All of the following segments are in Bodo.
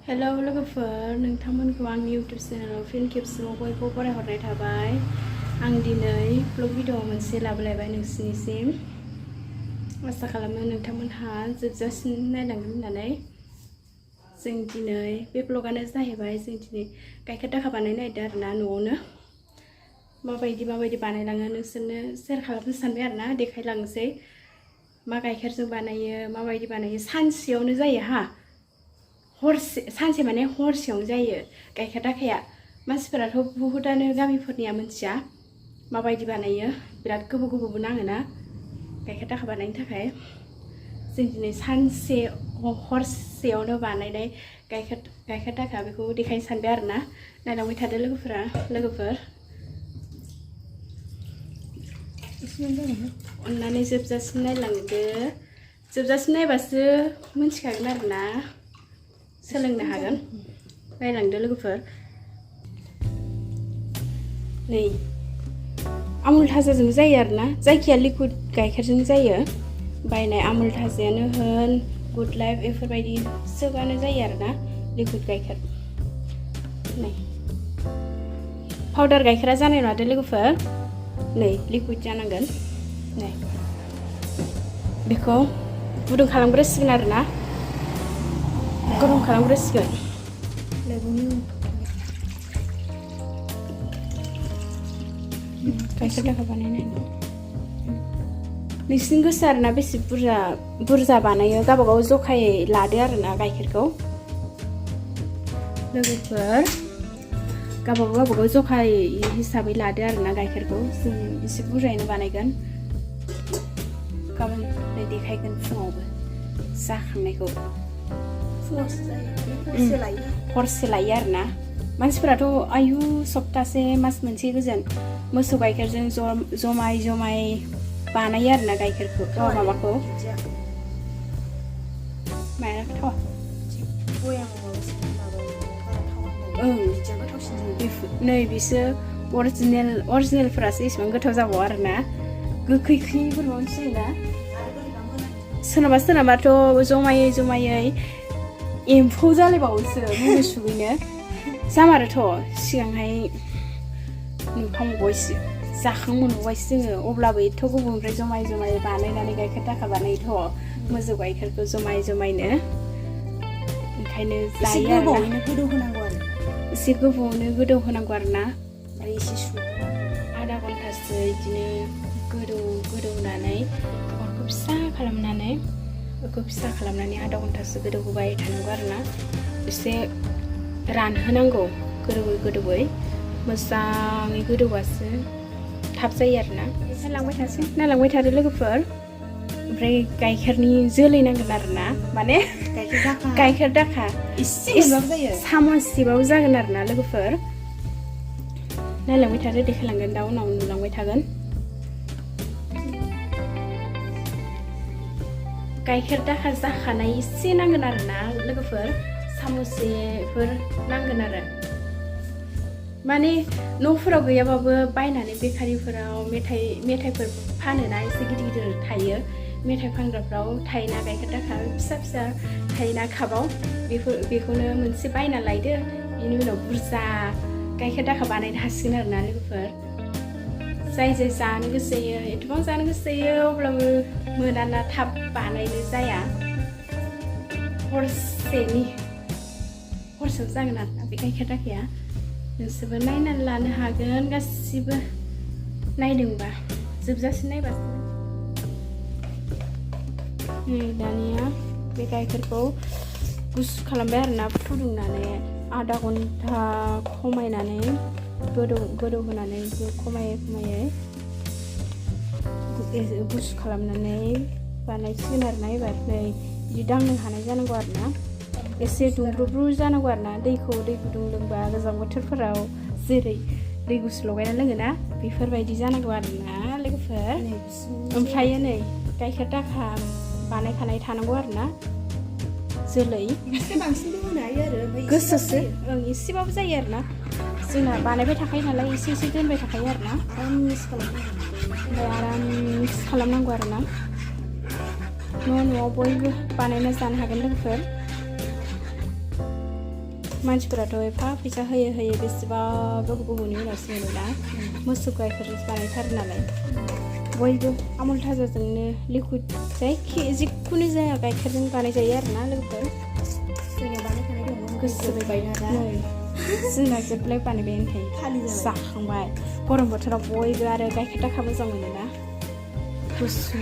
हेलौ लोगोफोर नोंथांमोनखौ आंनि इउटुब चेनेलाव फिन खेबसेबाव बयखौ बरायहरनाय थाबाय। आं दिनै ब्लग भिडिअ मोनसे लाबोलायबाय नोंसिनिसिम। आसा खालामो नोंथांमोनहा जोबजासिम नायलांगोन होननानै। जों दिनै बे ब्लगानो जाहैबाय जों दिनै गाइखेर दाखा बानायनो नागिरदों आरोना न'आवनो। माबायदि बानायलाङो नोंसोरनो शेयार खालामनो सानबाय आरोना, देखायलांनोसै मा गाइखेरजों बानायो, माबायदि बानायो। सानसेयावनो जायो हा, सानसे माने हरसेयावनो जायो गाइखेर दाखाया। मानसिफोराथ' बुहुदानो गामिफोरनिया मिथिया माबायदि बानायो, बिराद गोबावबो नाङोना गाइखेर दाखा बानायनो थाखाय। जों दिनै सानसे हरसेयावनो बानायनाय गाइखेर दाखा बेखौ देखायनो सानबाय आरोना। नायलांबाय थादो लोगोफोर अननानै जोबजासिम नायलांदो। जोबजासिम नायबासो मिथिखागोन आरोना, सोलोंनो हागोन। नायलांदो लोगोफोर। नै आमुल थाजाजों जायो आरोना, जायखिया लिकुइड गाइखेरजों जायो। बायनाय आमुल थाजायानो होन, गुड लाइफ बेफोरबायदि सोबानो जायो आरोना लिकुइड गाइखेर। नै पाउडार गाइखेरा जानाय नङा दे लोगोफोर, नै लिकुइड जानांगोन। नै बेखौ गुदुं खालामग्रोसिगोन आरोना, गुदुं खालामग्रोसिगोन। गाइखेर दाखा बानायनाय नोंसिनि गोसो आरोना, बेसे बुरजा बानायो गावबागाव जखायै लादो आरोना गाइखेरखौ लोगोफोर। गावबागाव जखायै हिसाबै लादो आरोना गाइखेरखौ। जों एसे बुरजायैनो बानायगोन। गाबोन देखायगोन फुङावबो जाखांनायखौ। हरसे लायो आरोना। मानसिफोराथ' आयु सप्तासे मास मोनसे गोजोन मोसौ गाइखेरजों जमाय बानायो आरोना गाइखेरखौ, माबाखौ माया थावा। नै बिसोर अरिजिनेलफोरासो एसेबां गोथाव जाबावो आरोना, गोखै बोरैबासो जायोना। सोरनाबाथ' जमायै एम्फौ जालायबावोसो मुलि सुगैनो जामारोथ'। सिगांहाय नुखांबावबायसो, जाखांबावबायसो जोङो। अब्लाबो एथ' गोबावनिफ्राय जमाय बानायनानै गाइखेर दाखा बानायोथ' मोसौ गाइखेरखौ जमायनो। ओंखायनो जायो आरोना। एसे गोबावनो गोदौ होनांगौ आरोना, ओमफ्राय एसे आधा घन्टासो बिदिनो गोदौनानै अरखौ फिसा खालामनानै आधा घन्टासो गोदौ होबाय थानांगौ आरोना। एसे रानहोनांगौ, गोदौयै मोजाङै गोदौबासो थाब जायो आरोना। नायलांबाय थादो लोगोफोर। ओमफ्राय गाइखेरनि जोलै नांगोन आरोना, माने गाइखेर दाखा सामससेबाबो जागोन आरोना लोगोफोर। नायलांबाय थादो, देखायलांगोन दा उनाव नुलांबाय थागोन। गाइखेर दाखा जाखानाय एसे नांगोन आरोना लोगोफोर, सामससेफोर नांगोन आरो। माने न'फोराव गैयाबाबो बायनानै बेकारिफोराव मेथाइफोर फानोना, एसे गिदिर थायो मेथाइ फानग्राफ्राव थायोना गाइखेर दाखा फिसा थायोना कापाव। बेखौनो मोनसे बायना लायदो, बेनि उनाव बुरजा गाइखेर दाखा बानायनो हासिगोन आरोना लोगोफोर। जाय जानो गोसो जायो, एथबां जानो गोसो जायो अब्लाबो मोनाना, थाब बानायनो जाया। हरसेयाव जागोन आरोना बे गाइखेर दाखाया। नोंसोरबो नायनानै लानो हागोन, गासिबो नायदोंबा जोबजासिम नायबासो। नै दानिया बे गाइखेरखौ गुसु खालामबाय आरोना, फुदुंनानै आधा घन्टा खमायनानै गोदौ होनानै खमायै गुसु खालामनानै बानायसिगोन आरोना। एबार नै बिदि दांनो हानाय जानांगौ आरोना, एसे दुंब्रुब्रु जानांगौ आरोना। दै गुदुं लोंबा गोजां बोथोरफोराव जेरै दै गुसु लगायना लोङोना, बेफोरबायदि जानांगौ आरोना लोगोफोर। ओमफ्रायो नै गाइखेर दाखा बानायखानाय थानांगौ आरोना, जोलै बांसिनबो होनो हायो आरो गोसोसो। एसेबाबो जायो आरोना, जोंना बानायबाय थाखायो नालाय एसे दोनबाय थाखायो आरोना। आराम मिक्स खालामनांगौ आरोना। न'आव बयबो बानायना जानो हागोन लोगोफोर। मानसिफोराथ' एफा फैसा होयो बेसेबा गोबावनि उनावसो मोनोना मोसौ गाइखेरजोंसो बानायथारो नालाय बयबो आमुल थाजाजोंनो लिकुइड जिखुनु जाया गाइखेरजों बानायजायो आरोना लोगोफोर जोंनिया बानायखानाय दङ गोसो बायना जोंना जोबलाय बानायबायानो थायो खालि जाखांबाय गरम बोथोराव बयबो आरो गाइखेर दाखा मोजां मोनोना गुसु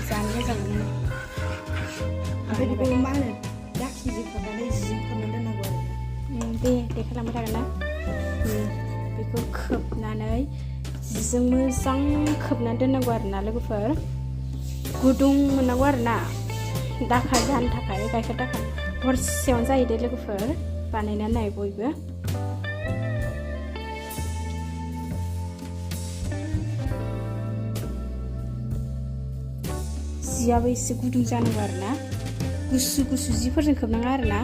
जानो मोजां मोनो ओमफ्राय बेखौ मा होनो दाखिजों खोबनानै जिजों खोबनानै दोननांगौ आरो दे देखायलांबाय थागोन ना बेखौ खोबनानै जिजों मोजां खोबनानै दोननांगौ आरोना लोगोफोर गुदुं मोननांगौ आरोना दाखा जानो थाखाय गाइखेर दाखा हरसेयावनो जायो दे लोगोफोर बानायनानै नाय बयबो जियाबो एसे गुदुं जानांगौ आरोना गुसु जिफोरजों खोबनाङा आरोना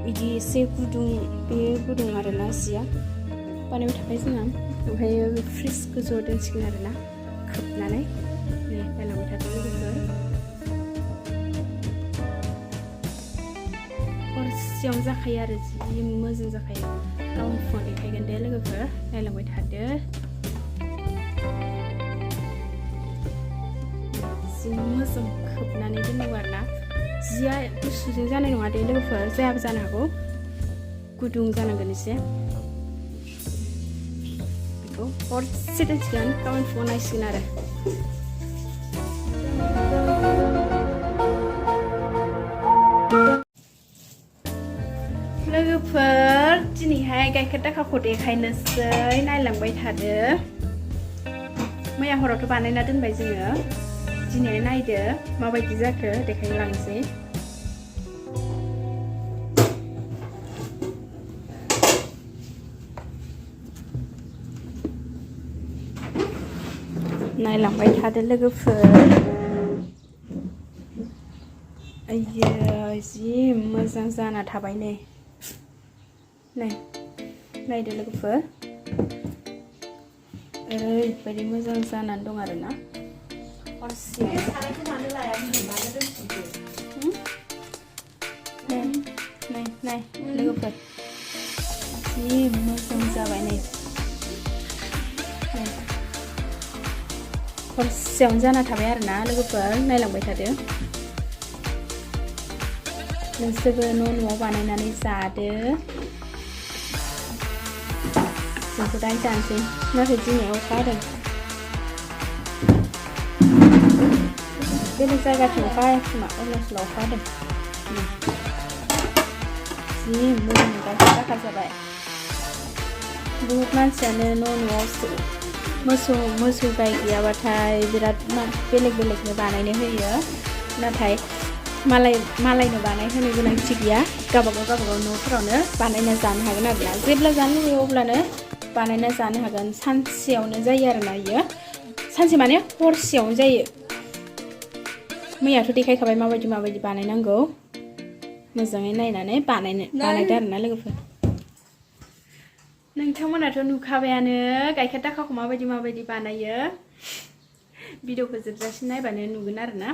बिदि एसे गुदुं बे गुदुं आरोना जिया बानायबाय थाबाय जोंहा ओमफ्राय फ्रिज गोजौआव दोनसिगोन आरोना खोबनानै नायलांबाय थादों लोगोफोर हरसेयावनो जाखायो आरो जि मोजां जाखायो गावनि फुङाव देखायगोन दे लोगोफोर नायलांबाय थादो जि मोजां खोबनानै दोननांगौ आरोना जिया गुसुजों जानाय नङा दे लोगोफोर जायाबो जानो हागौ गुदुं जानांगोन एसे बेखौ हरसे दोनसिगोन गाबोन फुङाव नायसिगोन आरो लोगोफोर दिनैहाय गाइखेर दाखाखौ देखायनोसै नायलांबाय थादो मैया हरावथ' बानायना दोनबाय जोङो दिनै नायदो माबायदि जाखो देखायलांसै नायलांबाय थादो लोगोफोर आइयो जि मोजां जाना थाबाय नै नायदो लोगोफोर ओरैबायदि मोजां जानानै दं आरोना नाय लोगोफोर जि मोजां जाबाय नै हरसेयावनो जाना थाबाय आरोना लोगोफोर नायलांबाय थादो नोंसोरबो न'आव बानायनानै जादो जोंथ' दायो जानोसै नाथाय दिनै अखा हादों बेलेग जायगाथिं अखा हायाखै खोमा अरुणाचलाव अखा हादों जि मोजां गाइखेर दाखा जाबाय बहुत मानसियानो न'आवसो मोसौ गाय गैयाबाथाय बिराद बेलेगनो बानायनो होयो नाथाय मालायनो बानायहोनो गोनांथि गैया गावबागाव न'फोरावनो बानायना जानो हागोन आरोना जेब्ला जानो लुबैयो अब्लानो बानायना जानो हागोन सानसेयावनो जायो आरोना इयो सानसे माने हरसेयावनो जायो मैयाथ' देखायखाबाय माबायदि बानायनांगौ मोजाङै नायनानै बानायदो आरोना लोगोफोर नोंथांमोनाथ' नुखाबायानो गाइखेर दाखाखौ माबायदि बानायो भिडिअखौ जोबजासिम नायबानो नुगोन आरोना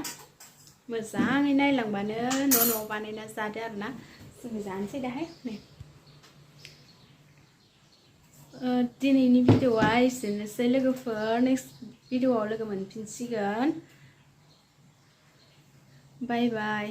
मोजाङै नायलांबानो न'आव बानायना जादो आरोना जोङो जानोसै दाहाय दिनैनि भिडिअआ एसेनोसै लोगोफोर नेक्स्ट भिडिअआव लोगो मोनफिनसिगोन बाय बाय